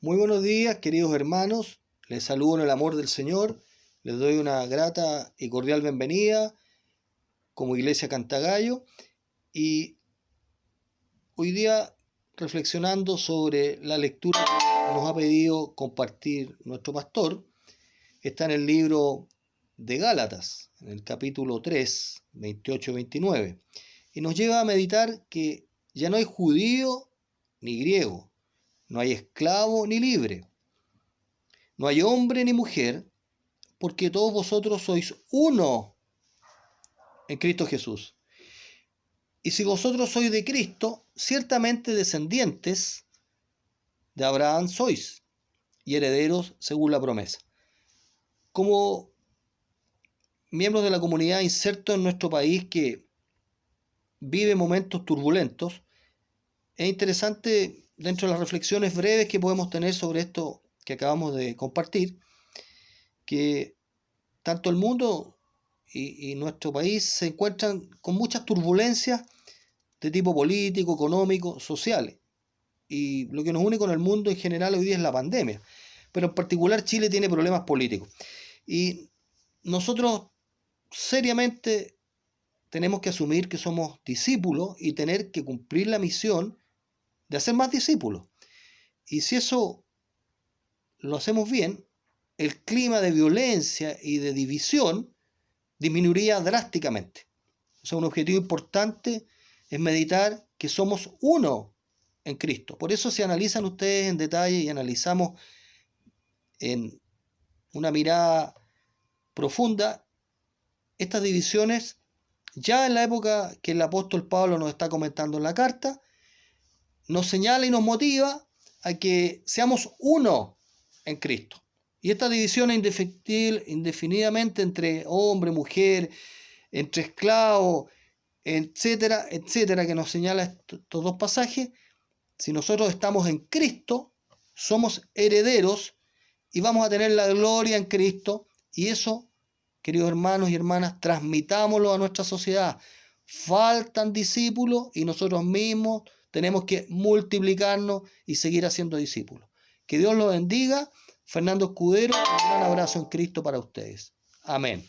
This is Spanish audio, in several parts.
Muy buenos días, queridos hermanos. Les saludo en el amor del Señor. Les doy una grata y cordial bienvenida como Iglesia Cantagallo. Y hoy día, reflexionando sobre la lectura que nos ha pedido compartir nuestro pastor, está en el libro de Gálatas, en el capítulo 3, 28-29. Y nos lleva a meditar que ya no hay judío ni griego, no hay esclavo ni libre, no hay hombre ni mujer, porque todos vosotros sois uno en Cristo Jesús. Y si vosotros sois de Cristo, ciertamente descendientes de Abraham sois, y herederos según la promesa. Como miembros de la comunidad insertos en nuestro país que vive momentos turbulentos, es interesante, dentro de las reflexiones breves que podemos tener sobre esto que acabamos de compartir, que tanto el mundo y nuestro país se encuentran con muchas turbulencias de tipo político, económico, social. Y lo que nos une con el mundo en general hoy día es la pandemia. Pero en particular Chile tiene problemas políticos. Y nosotros seriamente tenemos que asumir que somos discípulos y tener que cumplir la misión de hacer más discípulos. Y si eso lo hacemos bien, el clima de violencia y de división disminuiría drásticamente. O sea, un objetivo importante es meditar que somos uno en Cristo. Por eso, si analizan ustedes en detalle y analizamos en una mirada profunda, estas divisiones, ya en la época que el apóstol Pablo nos está comentando en la carta, nos señala y nos motiva a que seamos uno en Cristo. Y esta división indefinidamente entre hombre, mujer, entre esclavos, etcétera, etcétera, que nos señala estos dos pasajes, si nosotros estamos en Cristo, somos herederos y vamos a tener la gloria en Cristo. Y eso, queridos hermanos y hermanas, transmitámoslo a nuestra sociedad. Faltan discípulos y nosotros mismos tenemos que multiplicarnos y seguir haciendo discípulos. Que Dios los bendiga. Fernando Escudero, un gran abrazo en Cristo para ustedes. Amén.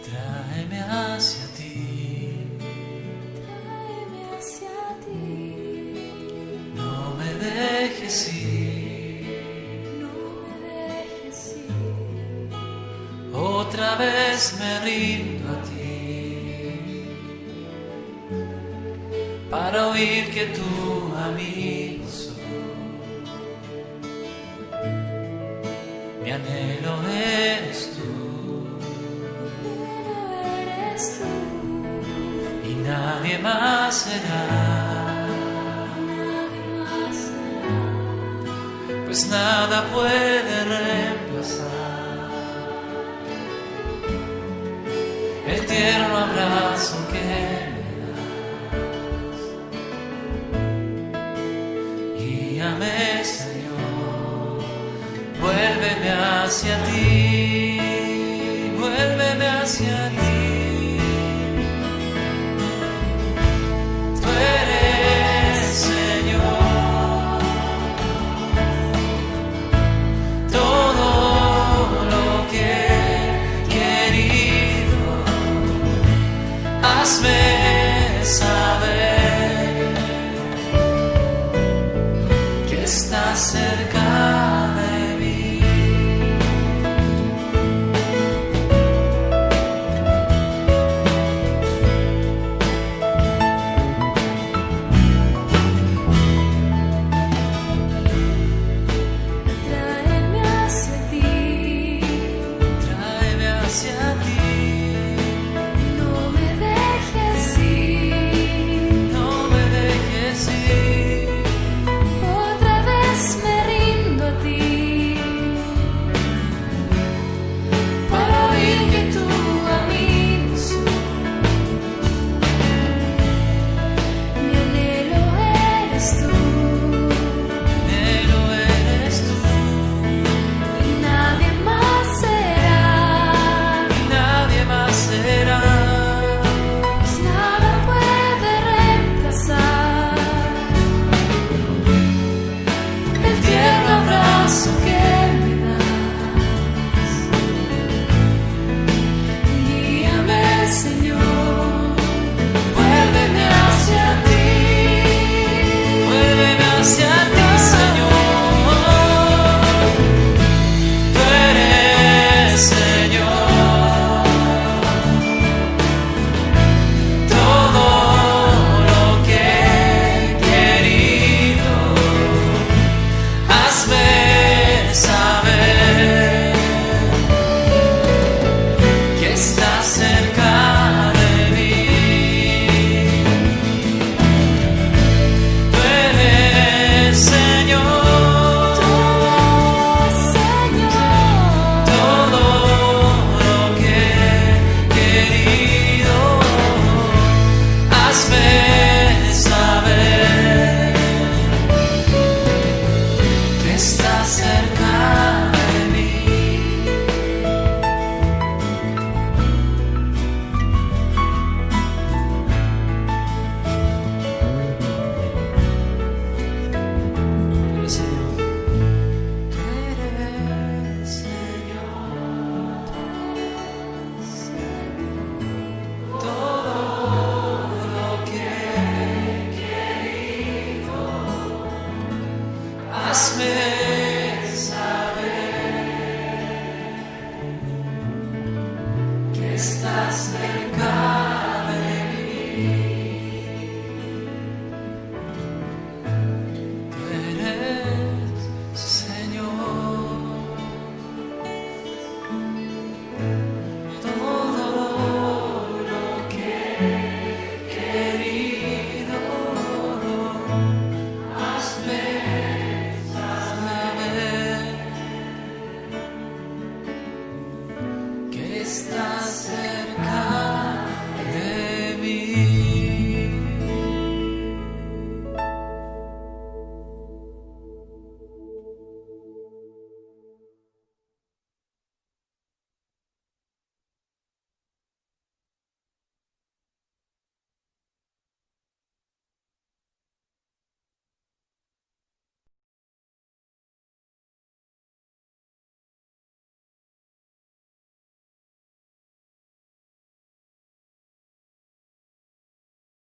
Tráeme hacia ti. No me dejes ir. Otra vez me rindo a ti para oír que tú amigo sos. Mi anhelo eres tú y nadie más será. Pues nada puede reemplazar el tierno abrazo que me das. Guíame, Señor, vuélveme hacia ti, vuélveme hacia ti. Tú eres, Señor, hazme saber que estás cerca de mí.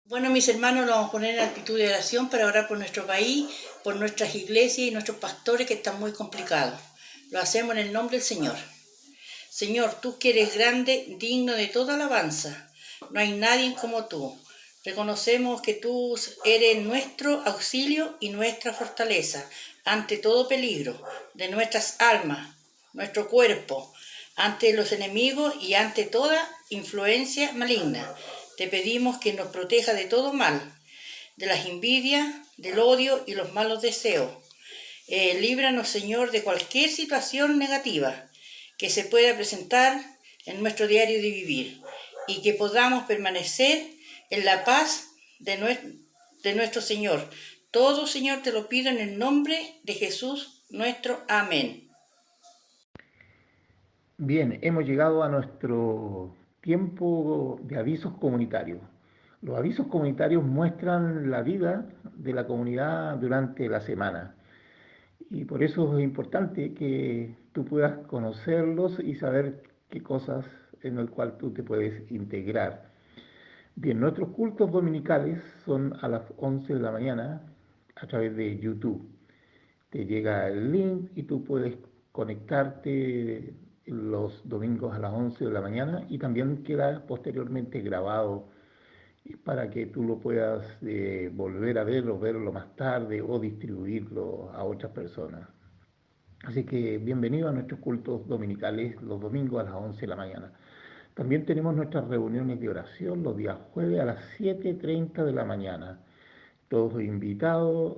Bueno, mis hermanos, nos vamos a poner en actitud de oración para orar por nuestro país, por nuestras iglesias y nuestros pastores que están muy complicados. Lo hacemos en el nombre del Señor. Señor, tú que eres grande, digno de toda alabanza. No hay nadie como tú. Reconocemos que tú eres nuestro auxilio y nuestra fortaleza ante todo peligro de nuestras almas, nuestro cuerpo, ante los enemigos y ante toda influencia maligna. Te pedimos que nos proteja de todo mal, de las envidias, del odio y los malos deseos. Líbranos, Señor, de cualquier situación negativa que se pueda presentar en nuestro diario de vivir y que podamos permanecer en la paz de nuestro Señor. Todo, Señor, te lo pido en el nombre de Jesús nuestro. Amén. Bien, hemos llegado a nuestro tiempo de avisos comunitarios. Los avisos comunitarios muestran la vida de la comunidad durante la semana y por eso es importante que tú puedas conocerlos y saber qué cosas en el cual tú te puedes integrar. Bien, nuestros cultos dominicales son a las 11 de la mañana a través de YouTube. Te llega el link y tú puedes conectarte los domingos a las 11 de la mañana y también queda posteriormente grabado para que tú lo puedas volver a ver o verlo más tarde o distribuirlo a otras personas. Así que bienvenido a nuestros cultos dominicales los domingos a las 11 de la mañana. También tenemos nuestras reuniones de oración los días jueves a las 7:30 de la mañana. Todos invitados.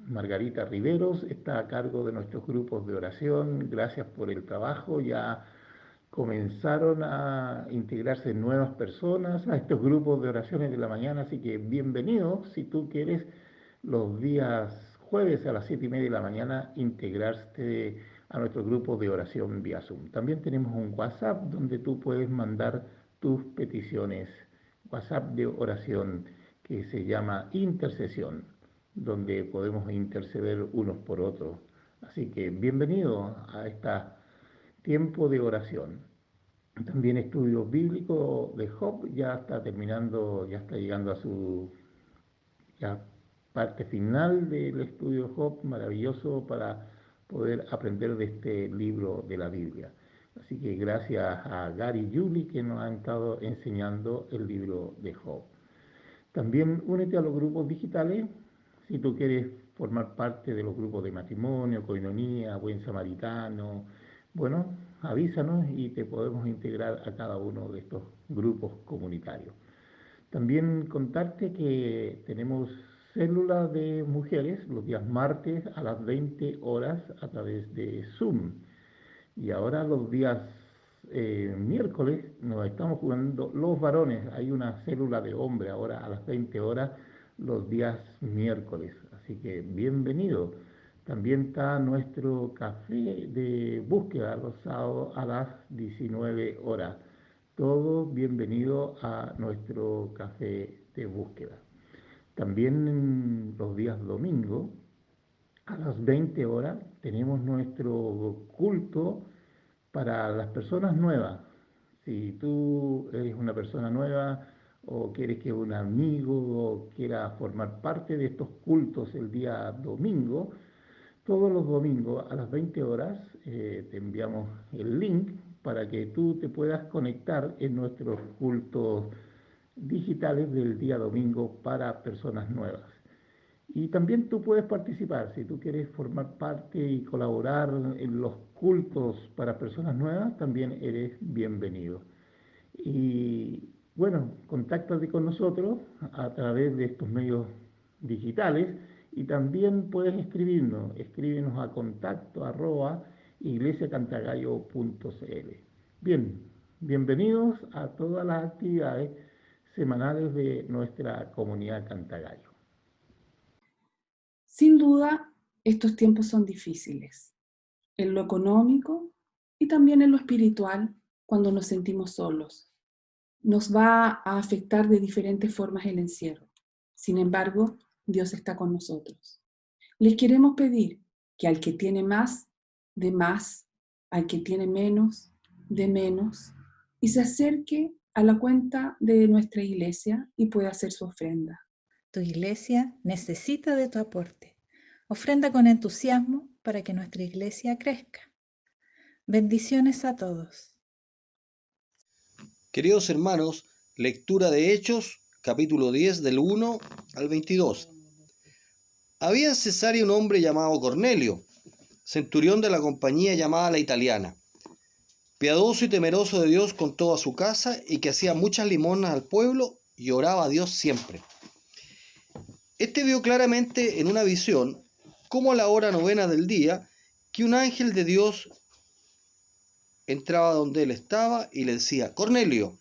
Margarita Riveros está a cargo de nuestros grupos de oración. Gracias por el trabajo. Ya comenzaron a integrarse nuevas personas a estos grupos de oraciones de la mañana, así que bienvenidos si tú quieres los días jueves a las 7:30 de la mañana integrarte a nuestro grupo de oración vía Zoom. También tenemos un WhatsApp donde tú puedes mandar tus peticiones, WhatsApp de oración que se llama Intercesión, donde podemos interceder unos por otros. Así que bienvenido a esta tiempo de oración. También estudios bíblicos de Job ya está terminando, ya está llegando a su parte final del estudio de Job, maravilloso para poder aprender de este libro de la Biblia. Así que gracias a Gary y Julie que nos han estado enseñando el libro de Job. También únete a los grupos digitales si tú quieres formar parte de los grupos de matrimonio, coinonía, buen samaritano. Bueno, avísanos y te podemos integrar a cada uno de estos grupos comunitarios. También contarte que tenemos células de mujeres los días martes a las 20 horas a través de Zoom. Y ahora los días miércoles nos estamos jugando los varones. Hay una célula de hombre ahora a las 20 horas los días miércoles. Así que bienvenido. También está nuestro café de búsqueda los sábados a las 19 horas. Todos bienvenidos a nuestro café de búsqueda. También en los días domingos a las 20 horas tenemos nuestro culto para las personas nuevas. Si tú eres una persona nueva o quieres que un amigo quiera formar parte de estos cultos el día domingo, todos los domingos a las 20 horas te enviamos el link para que tú te puedas conectar en nuestros cultos digitales del día domingo para personas nuevas. Y también tú puedes participar, si tú quieres formar parte y colaborar en los cultos para personas nuevas, también eres bienvenido. Y bueno, contáctate con nosotros a través de estos medios digitales y también puedes escríbenos a contacto@iglesiacantagallo.cl. Bien, bienvenidos a todas las actividades semanales de nuestra comunidad Cantagallo. Sin duda, estos tiempos son difíciles, en lo económico y también en lo espiritual cuando nos sentimos solos. Nos va a afectar de diferentes formas el encierro. Sin embargo, Dios está con nosotros. Les queremos pedir que al que tiene más, dé más, al que tiene menos, dé menos, y se acerque a la cuenta de nuestra iglesia y puede hacer su ofrenda. Tu iglesia necesita de tu aporte. Ofrenda con entusiasmo para que nuestra iglesia crezca. Bendiciones a todos. Queridos hermanos, lectura de Hechos, capítulo 10, del 1 al 22. Había en Cesarea un hombre llamado Cornelio, centurión de la compañía llamada La Italiana, piadoso y temeroso de Dios con toda su casa, y que hacía muchas limosnas al pueblo y oraba a Dios siempre. Este vio claramente en una visión, como a la hora novena del día, que un ángel de Dios entraba donde él estaba y le decía: Cornelio.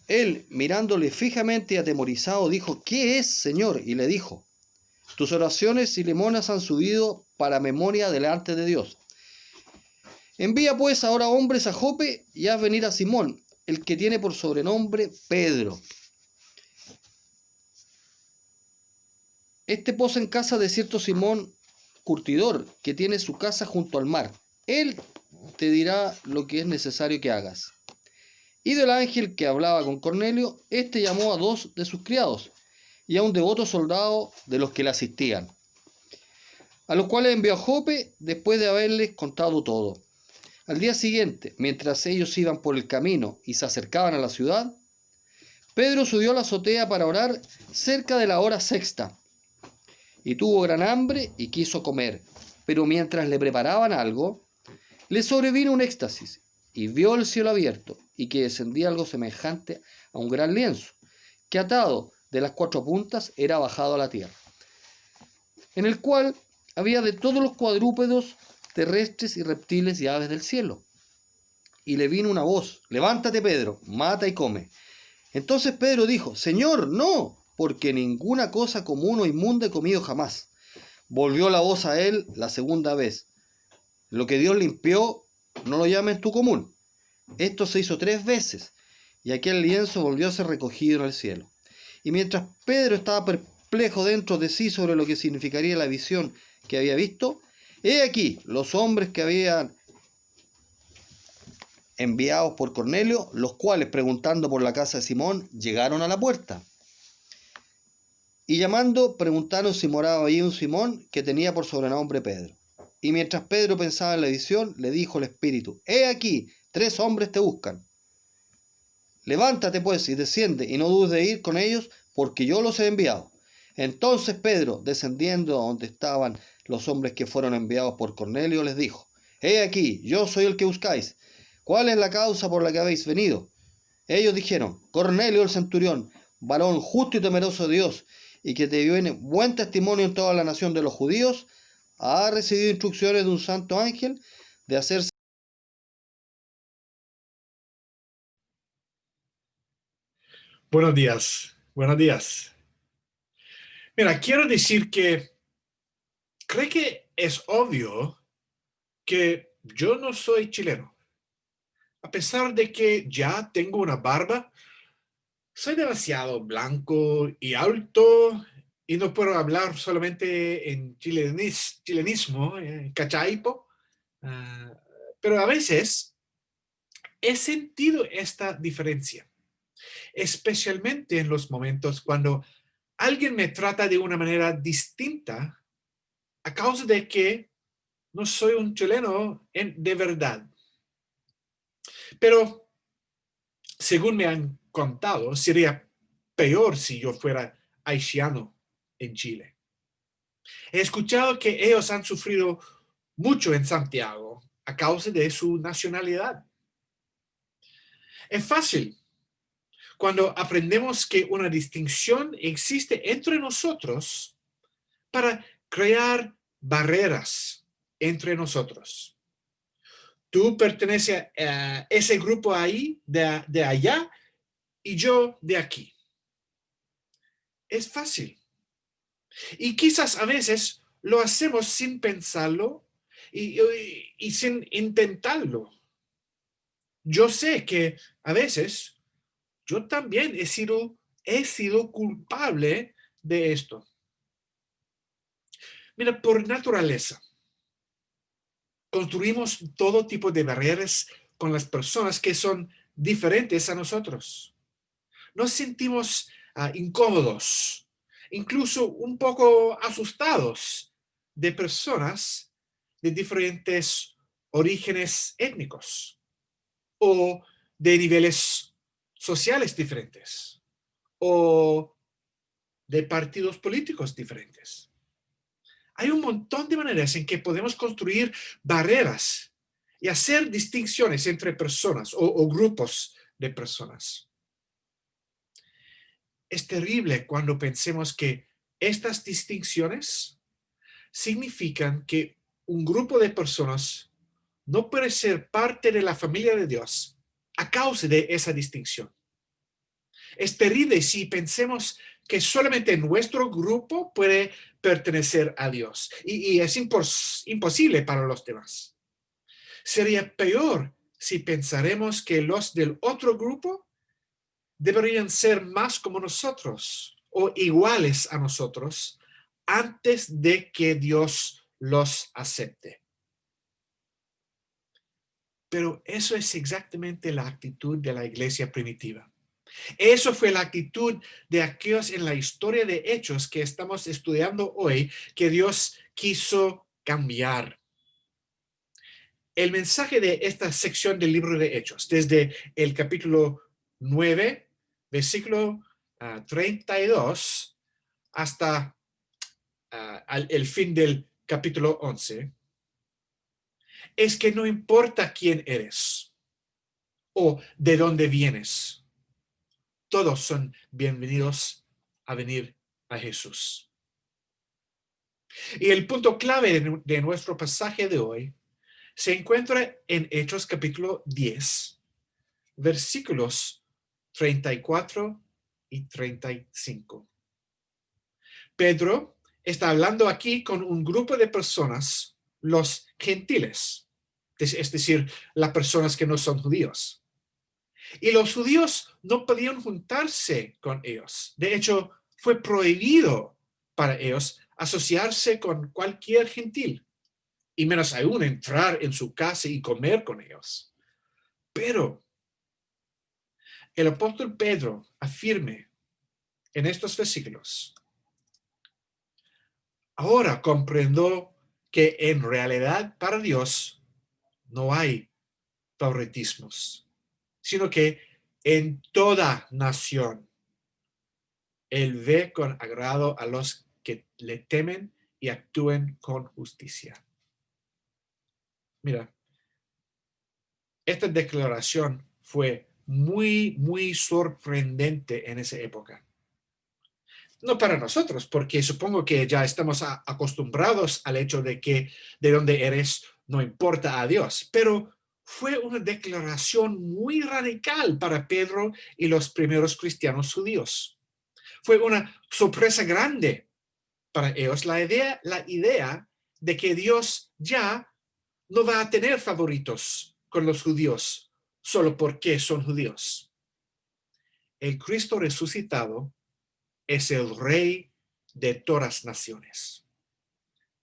Él, mirándole fijamente y atemorizado, dijo: ¿Qué es, Señor? Y le dijo: tus oraciones y limosnas han subido para memoria delante de Dios. Envía pues ahora hombres a Jope y haz venir a Simón, el que tiene por sobrenombre Pedro. Este posa en casa de cierto Simón curtidor, que tiene su casa junto al mar. Él te dirá lo que es necesario que hagas. Y del ángel que hablaba con Cornelio, éste llamó a 2 de sus criados y a un devoto soldado de los que le asistían, a los cuales envió a Jope después de haberles contado todo. Al día siguiente, mientras ellos iban por el camino y se acercaban a la ciudad, Pedro subió a la azotea para orar cerca de la hora sexta, y tuvo gran hambre y quiso comer, pero mientras le preparaban algo, le sobrevino un éxtasis, y vio el cielo abierto, y que descendía algo semejante a un gran lienzo, que atado de las 4 puntas era bajado a la tierra, en el cual había de todos los cuadrúpedos terrestres y reptiles y aves del cielo. Y le vino una voz: levántate, Pedro, mata y come. Entonces Pedro dijo: Señor, no, porque ninguna cosa común o inmunda he comido jamás. Volvió la voz a él la segunda vez: lo que Dios limpió, no lo llames tú común. Esto se hizo 3 veces, y aquel lienzo volvió a ser recogido en el cielo. Y mientras Pedro estaba perplejo dentro de sí sobre lo que significaría la visión que había visto, he aquí los hombres que habían enviados por Cornelio, los cuales, preguntando por la casa de Simón, llegaron a la puerta. Y llamando, preguntaron si moraba allí un Simón, que tenía por sobrenombre Pedro. Y mientras Pedro pensaba en la visión, le dijo el Espíritu: he aquí, 3 hombres te buscan. Levántate pues y desciende, y no dudes de ir con ellos, porque yo los he enviado. Entonces Pedro, descendiendo a donde estaban los hombres que fueron enviados por Cornelio, les dijo: he aquí, yo soy el que buscáis. ¿Cuál es la causa por la que habéis venido? Ellos dijeron: Cornelio el centurión, varón justo y temeroso de Dios, y que te viene buen testimonio en toda la nación de los judíos, ha recibido instrucciones de un santo ángel de hacerse. Buenos días, buenos días. Mira, quiero decir que creo que es obvio que yo no soy chileno. A pesar de que ya tengo una barba, soy demasiado blanco y alto y no puedo hablar solamente en chilenismo, cachaipo. Pero a veces he sentido esta diferencia, especialmente en los momentos cuando alguien me trata de una manera distinta a causa de que no soy un chileno de verdad. Pero, según me han contado, sería peor si yo fuera haitiano en Chile. He escuchado que ellos han sufrido mucho en Santiago a causa de su nacionalidad. Es fácil cuando aprendemos que una distinción existe entre nosotros para crear barreras entre nosotros. Tú perteneces a ese grupo ahí, de allá, y yo de aquí. Es fácil. Y quizás a veces lo hacemos sin pensarlo y sin intentarlo. Yo sé que a veces yo también he sido culpable de esto. Mira, por naturaleza, construimos todo tipo de barreras con las personas que son diferentes a nosotros. Nos sentimos incómodos, incluso un poco asustados de personas de diferentes orígenes étnicos o de niveles sociales diferentes o de partidos políticos diferentes. Hay un montón de maneras en que podemos construir barreras y hacer distinciones entre personas o grupos de personas. Es terrible cuando pensemos que estas distinciones significan que un grupo de personas no puede ser parte de la familia de Dios a causa de esa distinción. Es terrible si pensemos que solamente nuestro grupo puede pertenecer a Dios y es imposible para los demás. Sería peor si pensaremos que los del otro grupo deberían ser más como nosotros o iguales a nosotros antes de que Dios los acepte. Pero eso es exactamente la actitud de la iglesia primitiva. Eso fue la actitud de aquellos en la historia de Hechos que estamos estudiando hoy, que Dios quiso cambiar. El mensaje de esta sección del libro de Hechos, desde el capítulo 9, versículo 32, hasta el fin del capítulo 11, es que no importa quién eres o de dónde vienes, todos son bienvenidos a venir a Jesús. Y el punto clave de nuestro pasaje de hoy se encuentra en Hechos capítulo 10, versículos 34 y 35. Pedro está hablando aquí con un grupo de personas, los gentiles, es decir, las personas que no son judíos. Y los judíos no podían juntarse con ellos. De hecho, fue prohibido para ellos asociarse con cualquier gentil, y menos aún entrar en su casa y comer con ellos. Pero el apóstol Pedro afirma en estos versículos: ahora comprendo que en realidad para Dios no hay favoritismos, sino que en toda nación Él ve con agrado a los que le temen y actúen con justicia. Mira, esta declaración fue muy, muy sorprendente en esa época. No para nosotros, porque supongo que ya estamos acostumbrados al hecho de que de donde eres no importa a Dios, pero fue una declaración muy radical para Pedro y los primeros cristianos judíos. Fue una sorpresa grande para ellos la idea de que Dios ya no va a tener favoritos con los judíos solo porque son judíos. El Cristo resucitado es el Rey de todas las naciones.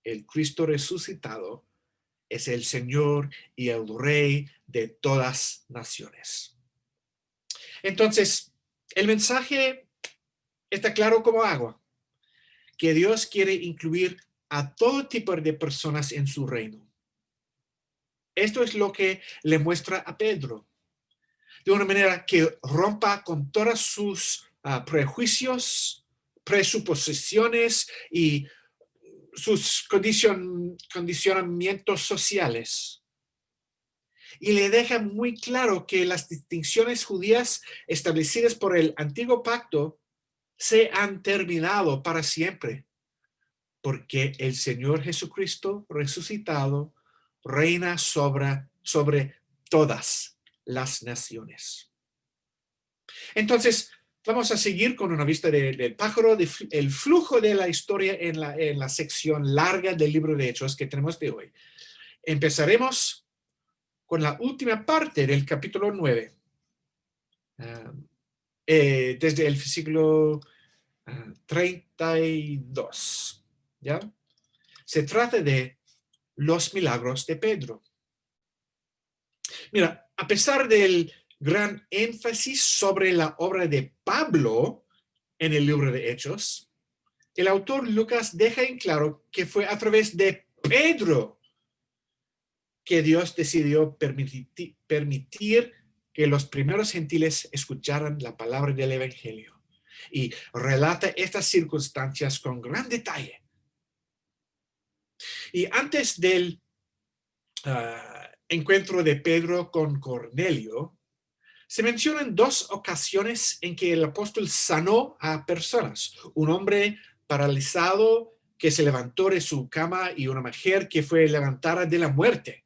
El Cristo resucitado es el Señor y el Rey de todas las naciones. Entonces, el mensaje está claro como agua, que Dios quiere incluir a todo tipo de personas en su reino. Esto es lo que le muestra a Pedro, de una manera que rompa con todos sus prejuicios, presuposiciones y sus condicionamientos sociales. Y le deja muy claro que las distinciones judías establecidas por el antiguo pacto se han terminado para siempre, porque el Señor Jesucristo resucitado reina sobre todas las naciones. Entonces, vamos a seguir con una vista del pájaro, el flujo de la historia en la sección larga del libro de Hechos que tenemos de hoy. Empezaremos con la última parte del capítulo 9, desde el versículo 32. ¿Ya? Se trata de los milagros de Pedro. Mira, a pesar del gran énfasis sobre la obra de Pablo en el libro de Hechos, el autor Lucas deja en claro que fue a través de Pedro que Dios decidió permitir que los primeros gentiles escucharan la palabra del Evangelio. Y relata estas circunstancias con gran detalle. Y antes del encuentro de Pedro con Cornelio, se mencionan 2 ocasiones en que el apóstol sanó a personas. Un hombre paralizado que se levantó de su cama y una mujer que fue levantada de la muerte.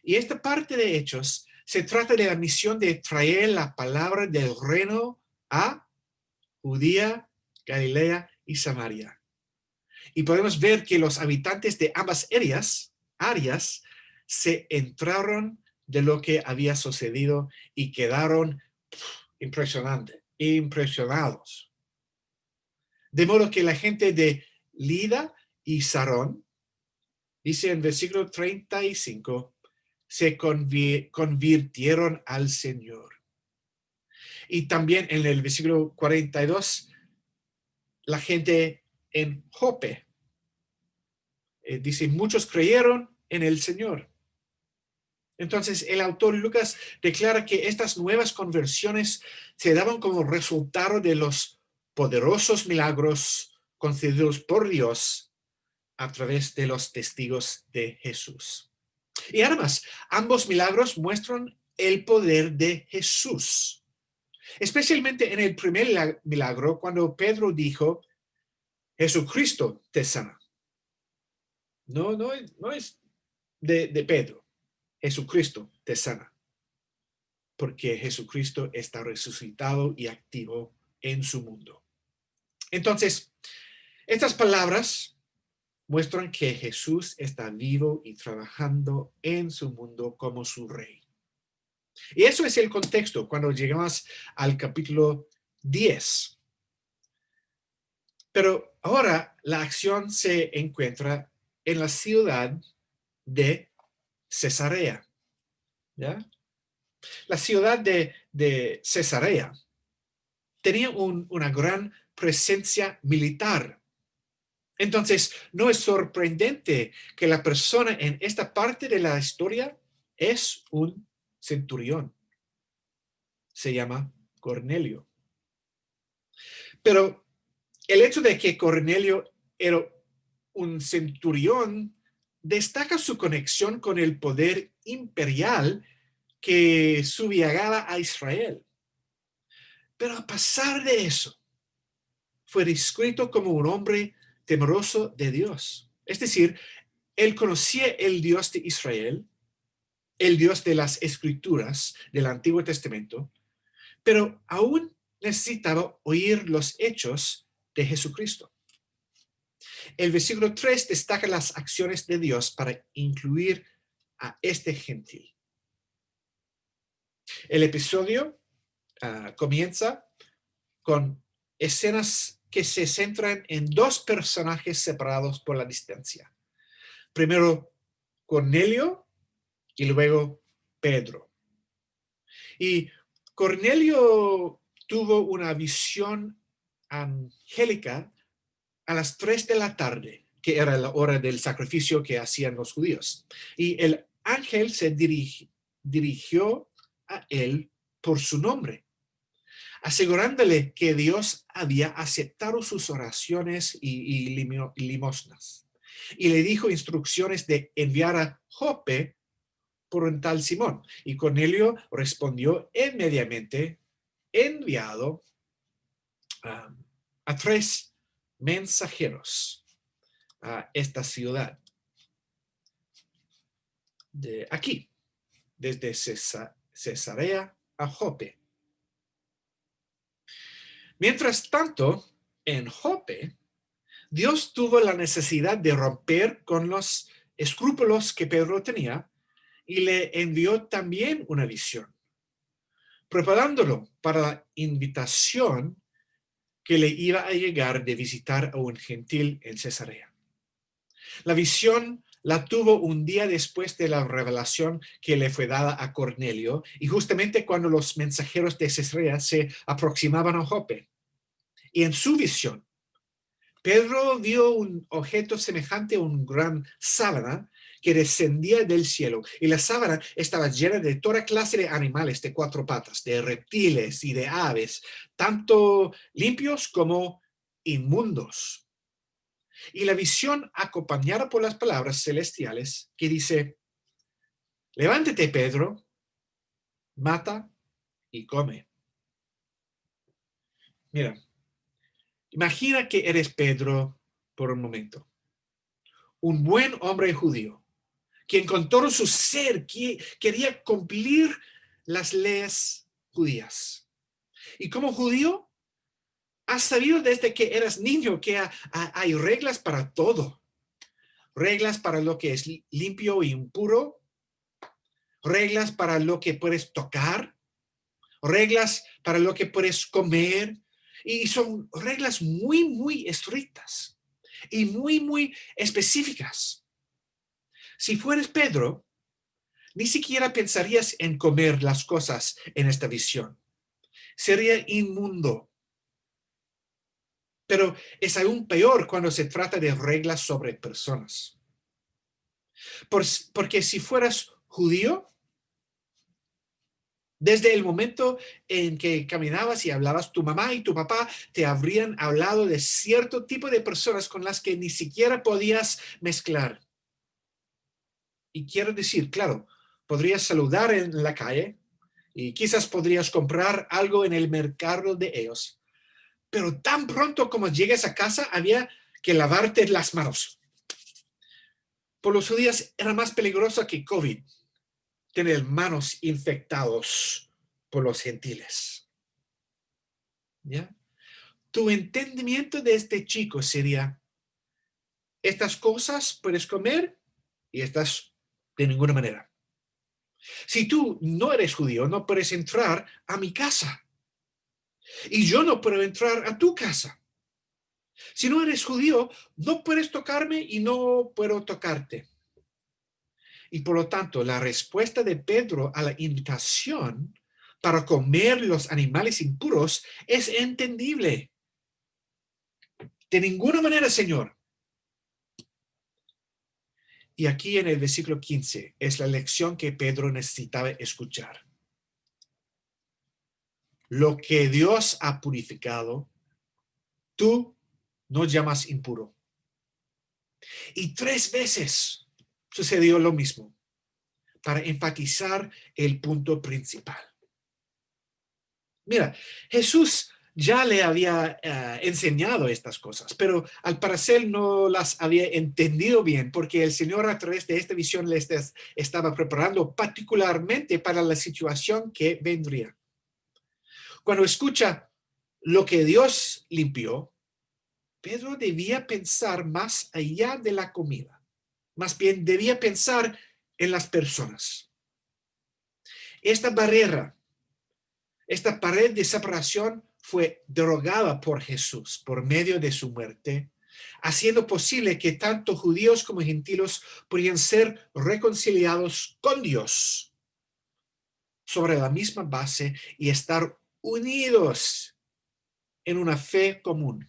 Y esta parte de Hechos se trata de la misión de traer la palabra del reino a Judea, Galilea y Samaria. Y podemos ver que los habitantes de ambas áreas se entraron de lo que había sucedido y quedaron impresionados. De modo que la gente de Lida y Sarón, dice en versículo 35, se convirtieron al Señor. Y también en el versículo 42, la gente en Jope, dice, muchos creyeron en el Señor. Entonces, el autor Lucas declara que estas nuevas conversiones se daban como resultado de los poderosos milagros concedidos por Dios a través de los testigos de Jesús. Y además, ambos milagros muestran el poder de Jesús. Especialmente en el primer milagro, cuando Pedro dijo, Jesucristo te sana. No es de Pedro. Jesucristo te sana. Porque Jesucristo está resucitado y activo en su mundo. Entonces, estas palabras muestran que Jesús está vivo y trabajando en su mundo como su rey. Y eso es el contexto cuando llegamos al capítulo 10. Pero ahora la acción se encuentra en la ciudad de Cesarea. ¿Ya? La ciudad de Cesarea tenía una gran presencia militar. Entonces, no es sorprendente que la persona en esta parte de la historia es un centurión. Se llama Cornelio. Pero el hecho de que Cornelio era un centurión destaca su conexión con el poder imperial que subjugaba a Israel. Pero a pesar de eso, fue descrito como un hombre temeroso de Dios. Es decir, él conocía el Dios de Israel, el Dios de las Escrituras del Antiguo Testamento, pero aún necesitaba oír los hechos de Jesucristo. El versículo 3 destaca las acciones de Dios para incluir a este gentil. El episodio comienza con escenas que se centran en 2 personajes separados por la distancia. Primero Cornelio y luego Pedro. Y Cornelio tuvo una visión angélica a las 3 de la tarde, que era la hora del sacrificio que hacían los judíos. Y el ángel se dirigió a él por su nombre, asegurándole que Dios había aceptado sus oraciones y limosnas. Y le dijo instrucciones de enviar a Jope por un tal Simón. Y Cornelio respondió inmediatamente, enviado a 3 mensajeros a esta ciudad. De aquí, desde Cesarea a Jope. Mientras tanto, en Jope, Dios tuvo la necesidad de romper con los escrúpulos que Pedro tenía y le envió también una visión, preparándolo para la invitación que le iba a llegar de visitar a un gentil en Cesarea. La visión la tuvo un día después de la revelación que le fue dada a Cornelio y justamente cuando los mensajeros de Cesarea se aproximaban a Jope. Y en su visión, Pedro vio un objeto semejante a una gran sábana que descendía del cielo, y la sábana estaba llena de toda clase de animales de cuatro patas, de reptiles y de aves, tanto limpios como inmundos. Y la visión acompañada por las palabras celestiales que dice: levántate, Pedro, mata y come. Mira, imagina que eres Pedro por un momento, un buen hombre judío, quien con todo su ser quería cumplir las leyes judías. Y como judío, has sabido desde que eras niño que hay reglas para todo. Reglas para lo que es limpio y impuro, reglas para lo que puedes tocar, reglas para lo que puedes comer, y son reglas muy, muy estrictas y muy, muy específicas. Si fueres Pedro, ni siquiera pensarías en comer las cosas en esta visión. Sería inmundo. Pero es aún peor cuando se trata de reglas sobre personas. Porque si fueras judío, desde el momento en que caminabas y hablabas, tu mamá y tu papá te habrían hablado de cierto tipo de personas con las que ni siquiera podías mezclar. Y quiero decir, claro, podrías saludar en la calle y quizás podrías comprar algo en el mercado de ellos. Pero tan pronto como llegues a casa, había que lavarte las manos. Por los judíos era más peligroso que COVID tener manos infectados por los gentiles. ¿Ya? Tu entendimiento de este chico sería: estas cosas puedes comer y estas de ninguna manera. Si tú no eres judío, no puedes entrar a mi casa. Y yo no puedo entrar a tu casa. Si no eres judío, no puedes tocarme y no puedo tocarte. Y por lo tanto, la respuesta de Pedro a la invitación para comer los animales impuros es entendible. De ninguna manera, Señor. Y aquí en el versículo 15 es la lección que Pedro necesitaba escuchar. Lo que Dios ha purificado, tú no llamas impuro. Y 3 veces sucedió lo mismo para enfatizar el punto principal. Mira, Jesús ya le había enseñado estas cosas, pero al parecer no las había entendido bien, porque el Señor a través de esta visión les estaba preparando particularmente para la situación que vendría. Cuando escucha lo que Dios limpió, Pedro debía pensar más allá de la comida. Más bien debía pensar en las personas. Esta barrera, esta pared de separación fue derogada por Jesús por medio de su muerte, haciendo posible que tanto judíos como gentiles podían ser reconciliados con Dios sobre la misma base y estar unidos en una fe común.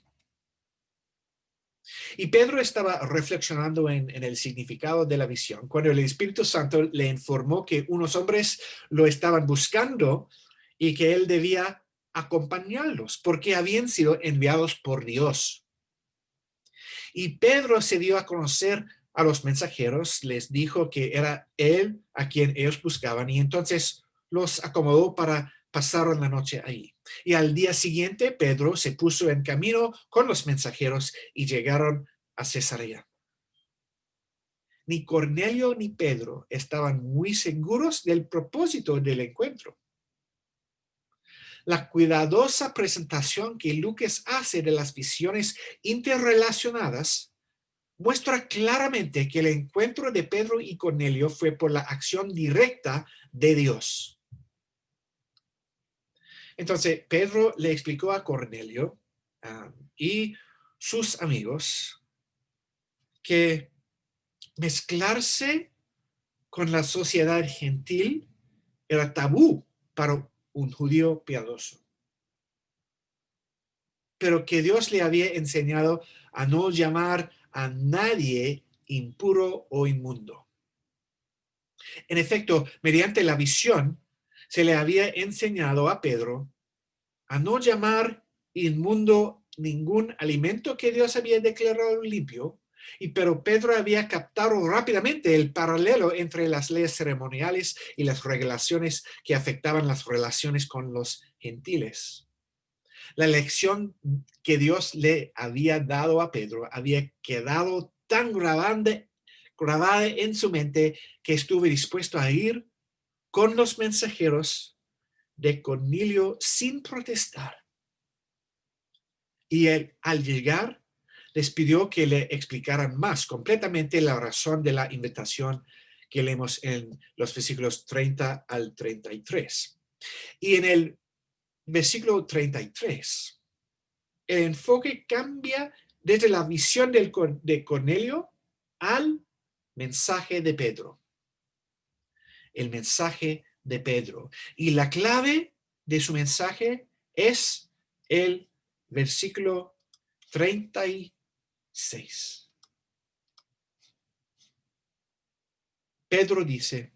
Y Pedro estaba reflexionando en el significado de la visión cuando el Espíritu Santo le informó que unos hombres lo estaban buscando y que él debía acompañarlos porque habían sido enviados por Dios. Y Pedro se dio a conocer a los mensajeros, les dijo que era él a quien ellos buscaban y entonces los acomodó para pasar la noche ahí. Y al día siguiente Pedro se puso en camino con los mensajeros y llegaron a Cesarea. Ni Cornelio ni Pedro estaban muy seguros del propósito del encuentro. La cuidadosa presentación que Lucas hace de las visiones interrelacionadas muestra claramente que el encuentro de Pedro y Cornelio fue por la acción directa de Dios. Entonces, Pedro le explicó a Cornelio y sus amigos que Mezclarse con la sociedad gentil era tabú para un judío piadoso. Pero que Dios le había enseñado a no llamar a nadie impuro o inmundo. En efecto, mediante la visión, se le había enseñado a Pedro a no llamar inmundo ningún alimento que Dios había declarado limpio, pero Pedro había captado rápidamente el paralelo entre las leyes ceremoniales y las regulaciones que afectaban las relaciones con los gentiles. La lección que Dios le había dado a Pedro había quedado tan grabada en su mente que estuvo dispuesto a ir con los mensajeros de Cornelio sin protestar. Y él, al llegar, les pidió que le explicaran más completamente la razón de la invitación que leemos en los versículos 30 al 33. Y en el versículo 33, el enfoque cambia desde la visión de Cornelio al mensaje de Pedro. El mensaje de Pedro. Y la clave de su mensaje es el versículo 36. Pedro dice: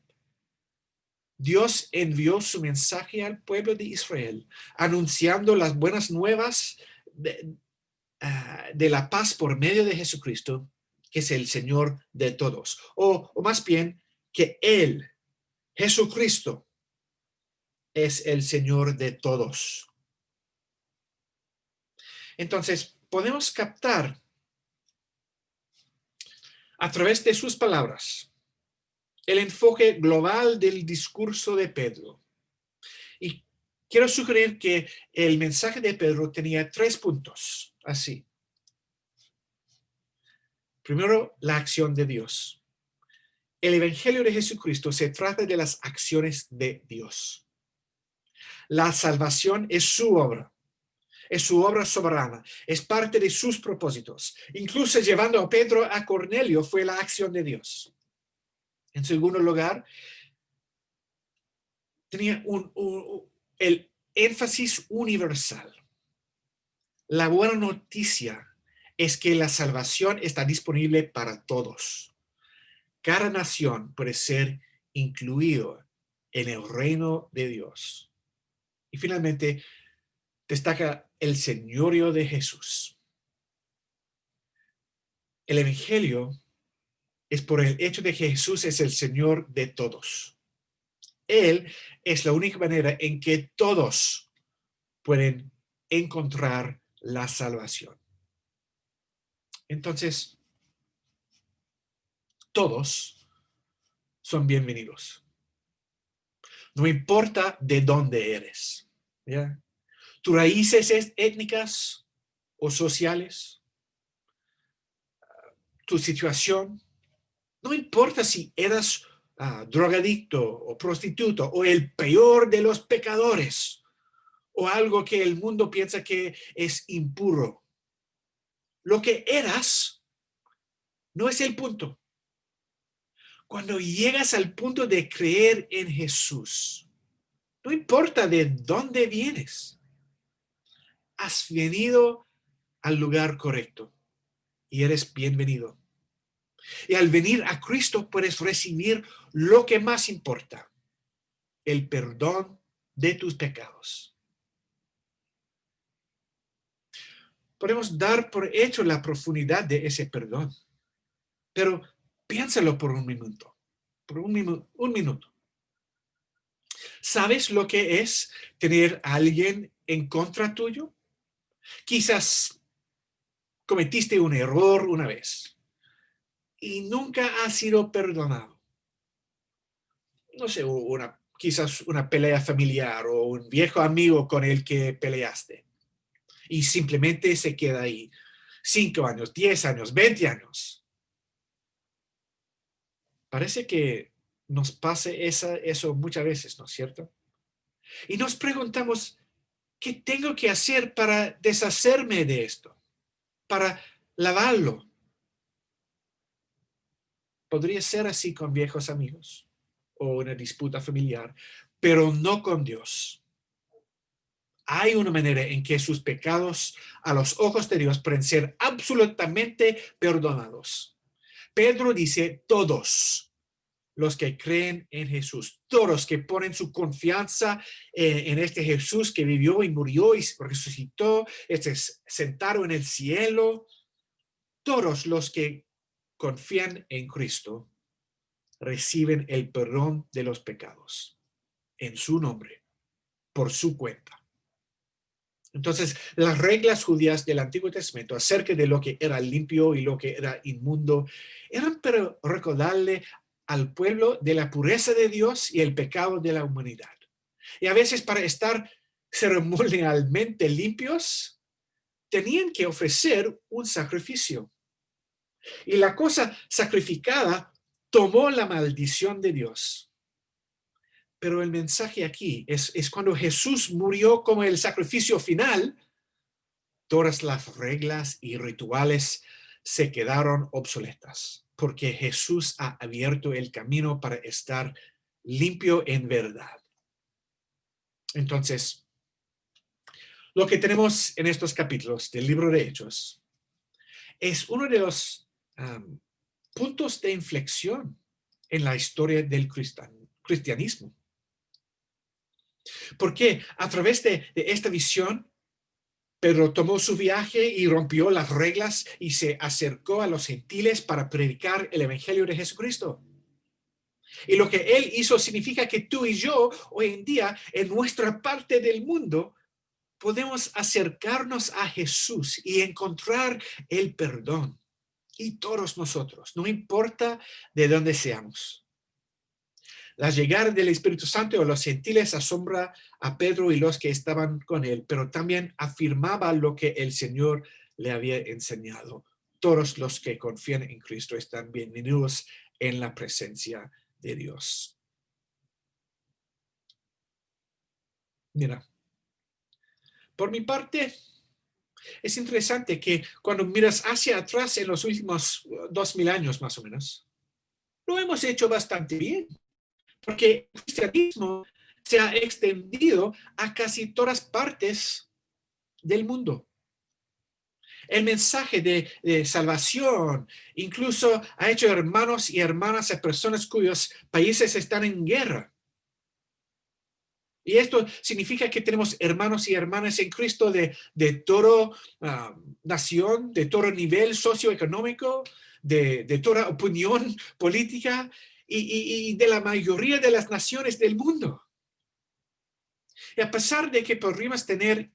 Dios envió su mensaje al pueblo de Israel, anunciando las buenas nuevas de la paz por medio de Jesucristo, que es el Señor de todos. O más bien, que Él, Jesucristo, es el Señor de todos. Entonces, podemos captar a través de sus palabras el enfoque global del discurso de Pedro. Y quiero sugerir que el mensaje de Pedro tenía 3 puntos, así. Primero, la acción de Dios. El Evangelio de Jesucristo se trata de las acciones de Dios. La salvación es su obra soberana, es parte de sus propósitos. Incluso llevando a Pedro a Cornelio fue la acción de Dios. En segundo lugar, tenía el énfasis universal. La buena noticia es que la salvación está disponible para todos. Cada nación puede ser incluido en el reino de Dios. Y finalmente, destaca el señorío de Jesús. El Evangelio es por el hecho de que Jesús es el Señor de todos. Él es la única manera en que todos pueden encontrar la salvación. Entonces, todos son bienvenidos. No importa de dónde eres, ¿ya? Tus raíces étnicas o sociales, tu situación, no importa si eras drogadicto o prostituto o el peor de los pecadores o algo que el mundo piensa que es impuro. Lo que eras no es el punto. Cuando llegas al punto de creer en Jesús, no importa de dónde vienes, has venido al lugar correcto y eres bienvenido. Y al venir a Cristo puedes recibir lo que más importa, el perdón de tus pecados. Podemos dar por hecho la profundidad de ese perdón, pero piénsalo por un minuto. Un minuto. ¿Sabes lo que es tener a alguien en contra tuyo? Quizás cometiste un error una vez y nunca has sido perdonado. No sé, quizás una pelea familiar o un viejo amigo con el que peleaste y simplemente se queda ahí 5 años, 10 años, 20 años. Parece que nos pase eso muchas veces, ¿no es cierto? Y nos preguntamos, ¿qué tengo que hacer para deshacerme de esto? Para lavarlo. Podría ser así con viejos amigos o una disputa familiar, pero no con Dios. Hay una manera en que sus pecados a los ojos de Dios pueden ser absolutamente perdonados. Pedro dice todos los que creen en Jesús, todos que ponen su confianza en este Jesús que vivió y murió y resucitó, sentado en el cielo, todos los que confían en Cristo reciben el perdón de los pecados en su nombre, por su cuenta. Entonces, las reglas judías del Antiguo Testamento acerca de lo que era limpio y lo que era inmundo eran para recordarle al pueblo de la pureza de Dios y el pecado de la humanidad. Y a veces para estar ceremonialmente limpios, tenían que ofrecer un sacrificio. Y la cosa sacrificada tomó la maldición de Dios. Pero el mensaje aquí es cuando Jesús murió como el sacrificio final, todas las reglas y rituales se quedaron obsoletas, porque Jesús ha abierto el camino para estar limpio en verdad. Entonces, lo que tenemos en estos capítulos del libro de Hechos es uno de los puntos de inflexión en la historia del cristianismo. Porque a través de esta visión, Pedro tomó su viaje y rompió las reglas y se acercó a los gentiles para predicar el evangelio de Jesucristo. Y lo que él hizo significa que tú y yo, hoy en día, en nuestra parte del mundo, podemos acercarnos a Jesús y encontrar el perdón. Y todos nosotros, no importa de dónde seamos. La llegada del Espíritu Santo a los gentiles asombra a Pedro y los que estaban con él, pero también afirmaba lo que el Señor le había enseñado. Todos los que confían en Cristo están bienvenidos en la presencia de Dios. Mira, por mi parte, es interesante que cuando miras hacia atrás en los últimos 2000 años más o menos, lo hemos hecho bastante bien. Porque el cristianismo se ha extendido a casi todas partes del mundo. El mensaje de salvación incluso ha hecho hermanos y hermanas a personas cuyos países están en guerra. Y esto significa que tenemos hermanos y hermanas en Cristo de toda nación, de todo nivel socioeconómico, de toda opinión política, y de la mayoría de las naciones del mundo. Y a pesar de que podríamos tener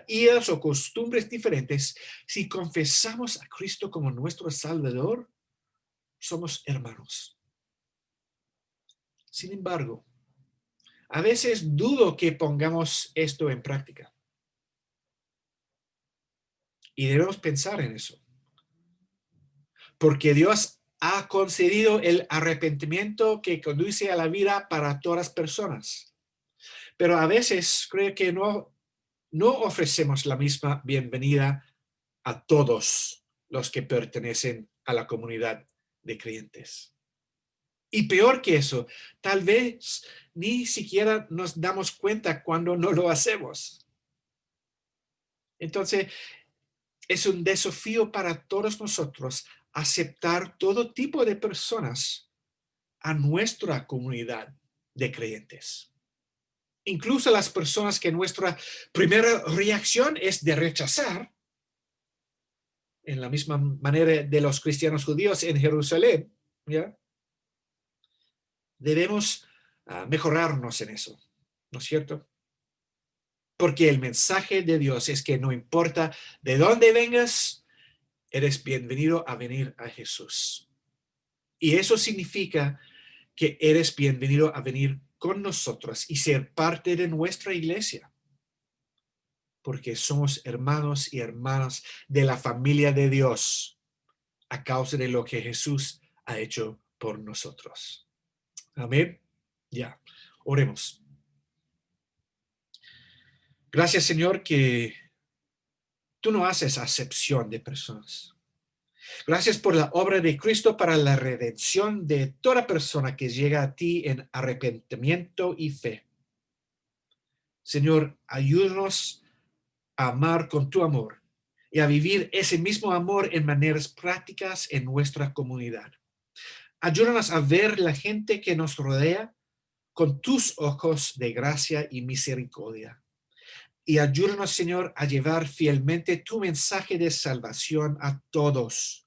ideas o costumbres diferentes, si confesamos a Cristo como nuestro Salvador, somos hermanos. Sin embargo, a veces dudo que pongamos esto en práctica. Y debemos pensar en eso. Porque Dios ha concedido el arrepentimiento que conduce a la vida para todas las personas. Pero a veces creo que no ofrecemos la misma bienvenida a todos los que pertenecen a la comunidad de creyentes. Y peor que eso, tal vez ni siquiera nos damos cuenta cuando no lo hacemos. Entonces, es un desafío para todos nosotros aceptar todo tipo de personas a nuestra comunidad de creyentes. Incluso las personas que nuestra primera reacción es de rechazar, en la misma manera de los cristianos judíos en Jerusalén, ¿ya? Debemos mejorarnos en eso, ¿no es cierto? Porque el mensaje de Dios es que no importa de dónde vengas, eres bienvenido a venir a Jesús. Y eso significa que eres bienvenido a venir con nosotros y ser parte de nuestra iglesia. Porque somos hermanos y hermanas de la familia de Dios a causa de lo que Jesús ha hecho por nosotros. Amén. Ya, oremos. Gracias, Señor, que tú no haces acepción de personas. Gracias por la obra de Cristo para la redención de toda persona que llega a ti en arrepentimiento y fe. Señor, ayúdanos a amar con tu amor y a vivir ese mismo amor en maneras prácticas en nuestra comunidad. Ayúdanos a ver la gente que nos rodea con tus ojos de gracia y misericordia. Y ayúdanos, Señor, a llevar fielmente tu mensaje de salvación a todos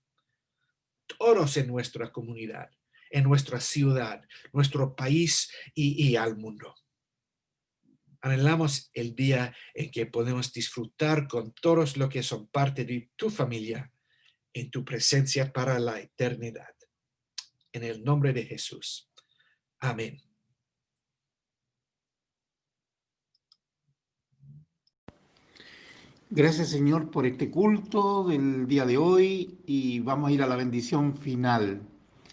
en nuestra comunidad, en nuestra ciudad, nuestro país y al mundo. Anhelamos el día en que podemos disfrutar con todos los que son parte de tu familia en tu presencia para la eternidad. En el nombre de Jesús. Amén. Gracias, Señor, por este culto del día de hoy y vamos a ir a la bendición final.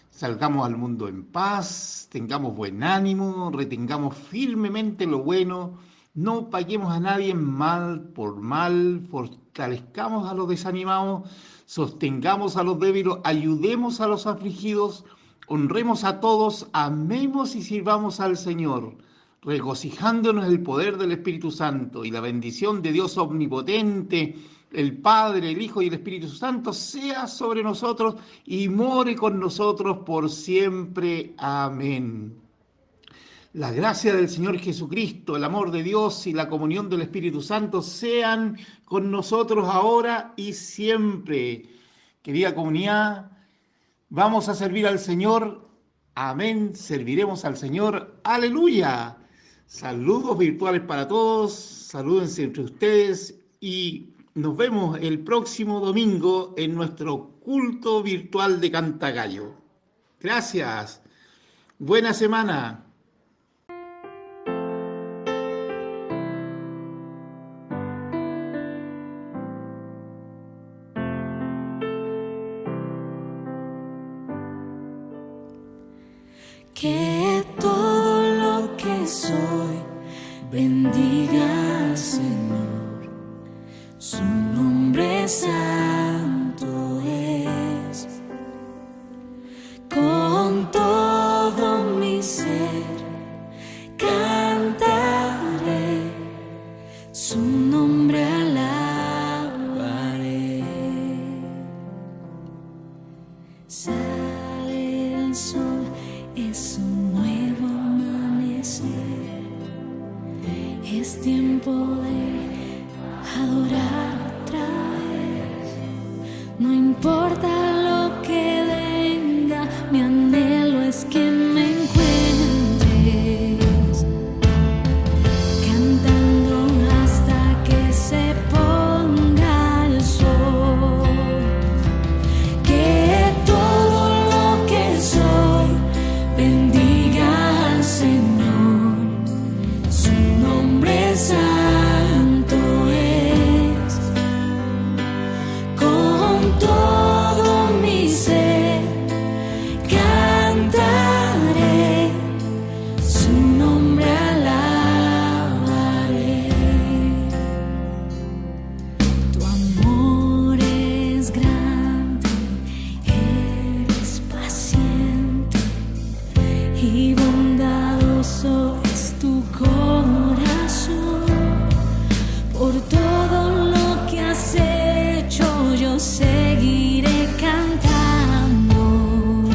Salgamos al mundo en paz, tengamos buen ánimo, retengamos firmemente lo bueno, no paguemos a nadie mal por mal, fortalezcamos a los desanimados, sostengamos a los débiles, ayudemos a los afligidos, honremos a todos, amemos y sirvamos al Señor, regocijándonos en el poder del Espíritu Santo y la bendición de Dios omnipotente, el Padre, el Hijo y el Espíritu Santo sea sobre nosotros y more con nosotros por siempre. Amén. La gracia del Señor Jesucristo, el amor de Dios y la comunión del Espíritu Santo sean con nosotros ahora y siempre. Querida comunidad, vamos a servir al Señor. Amén. Serviremos al Señor. Aleluya. Saludos virtuales para todos. Salúdense entre ustedes y nos vemos el próximo domingo en nuestro culto virtual de Cantagallo. Gracias. Buena semana. Que todo lo que soy bendiga al Señor, su nombre santo es. Con todo mi ser cantaré, su nombre alabaré. Sale el sol, es un nuevo amanecer, es tiempo de adorar otra vez. No importa lo que venga, mi anhelo es que me encuentres cantando hasta que se ponga el sol. Que todo lo que soy bendiga al Señor, su nombre santo es. Con todo mi ser cantaré, su nombre alabaré. Tu amor es grande, eres paciente y bondadoso es tu corazón. Por todo lo que has hecho yo seguiré cantando.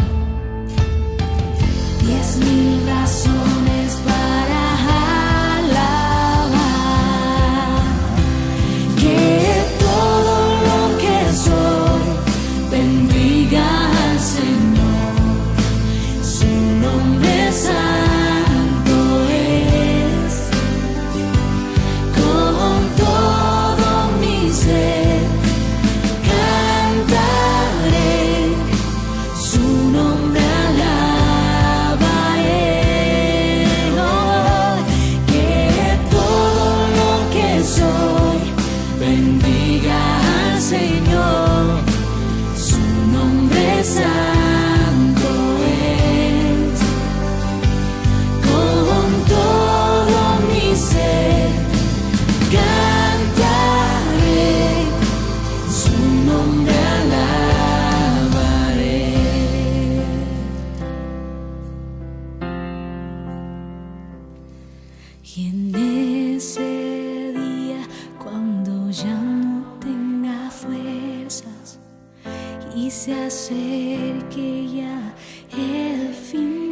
10,000 razones para alabar. Que todo lo que soy bendiga al Señor, su nombre santo es. Con todo mi ser cantaré, y se acerque ya el fin.